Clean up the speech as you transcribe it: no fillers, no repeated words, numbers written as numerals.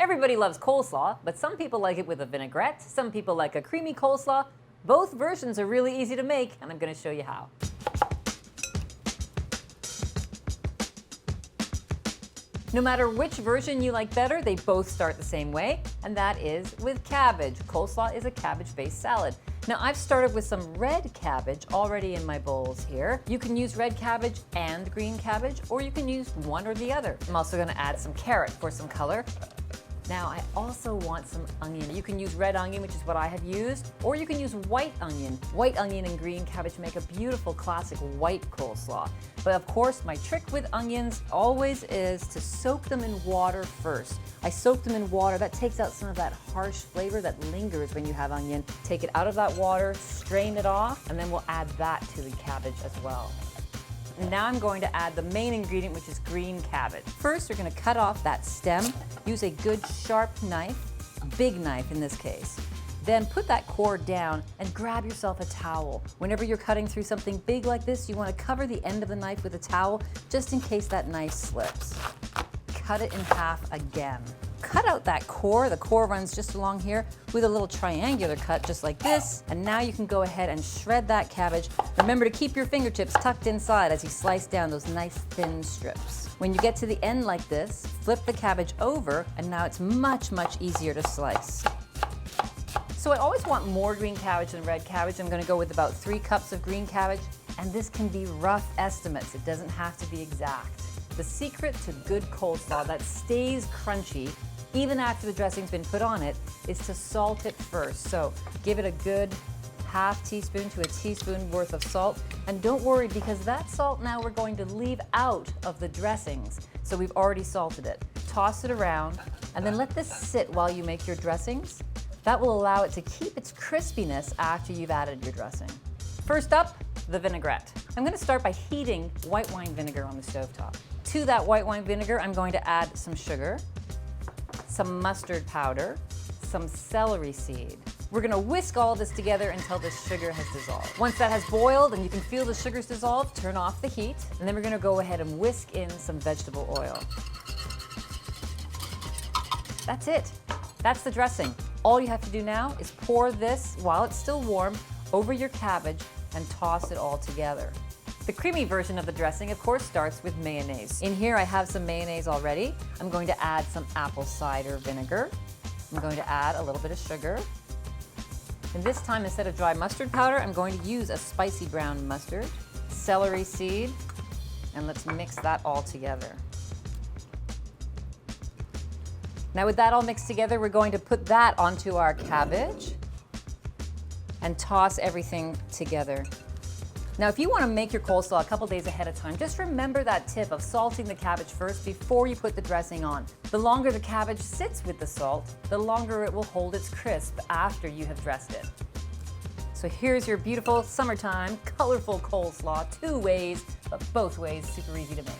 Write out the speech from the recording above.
Everybody loves coleslaw, but some people like it with a vinaigrette, some people like a creamy coleslaw. Both versions are really easy to make, and I'm going to show you how. No matter which version you like better, they both start the same way, and that is with cabbage. Coleslaw is a cabbage-based salad. Now, I've started with some red cabbage already in my bowls here. You can use red cabbage and green cabbage, or you can use one or the other. I'm also going to add some carrot for some color. Now, I also want some onion. You can use red onion, which is what I have used, or you can use white onion. White onion and green cabbage make a beautiful classic white coleslaw. But of course, my trick with onions always is to soak them in water first. I soak them in water. That takes out some of that harsh flavor that lingers when you have onion. Take it out of that water, strain it off, and then we'll add that to the cabbage as well. And now I'm going to add the main ingredient, which is green cabbage. First, we're going to cut off that stem. Use a good sharp knife, a big knife in this case. Then put that core down and grab yourself a towel. Whenever you're cutting through something big like this, you want to cover the end of the knife with a towel just in case that knife slips. Cut it in half again. Cut out that core. The core runs just along here with a little triangular cut just like this. And now you can go ahead and shred that cabbage. Remember to keep your fingertips tucked inside as you slice down those nice thin strips. When you get to the end like this, flip the cabbage over, and now it's much, much easier to slice. So I always want more green cabbage than red cabbage. I'm going to go with about 3 cups of green cabbage, and this can be rough estimates. It doesn't have to be exact. The secret to good coleslaw that stays crunchy even after the dressing's been put on it is to salt it first. So give it a good ½ teaspoon to a teaspoon worth of salt. And don't worry, because that salt now we're going to leave out of the dressings. So we've already salted it. Toss it around and then let this sit while you make your dressings. That will allow it to keep its crispiness after you've added your dressing. First up, the vinaigrette. I'm going to start by heating white wine vinegar on the stovetop. To that white wine vinegar, I'm going to add some sugar, some mustard powder, some celery seed. We're going to whisk all this together until the sugar has dissolved. Once that has boiled and you can feel the sugar's dissolved, turn off the heat, and then we're going to go ahead and whisk in some vegetable oil. That's it. That's the dressing. All you have to do now is pour this, while it's still warm, over your cabbage and toss it all together. The creamy version of the dressing, of course, starts with mayonnaise. In here I have some mayonnaise already. I'm going to add some apple cider vinegar. I'm going to add a little bit of sugar. And this time, instead of dry mustard powder, I'm going to use a spicy brown mustard, celery seed, and let's mix that all together. Now with that all mixed together, we're going to put that onto our cabbage and toss everything together. Now, if you want to make your coleslaw a couple days ahead of time, just remember that tip of salting the cabbage first before you put the dressing on. The longer the cabbage sits with the salt, the longer it will hold its crisp after you have dressed it. So here's your beautiful summertime, colorful coleslaw, 2 ways, but both ways super easy to make.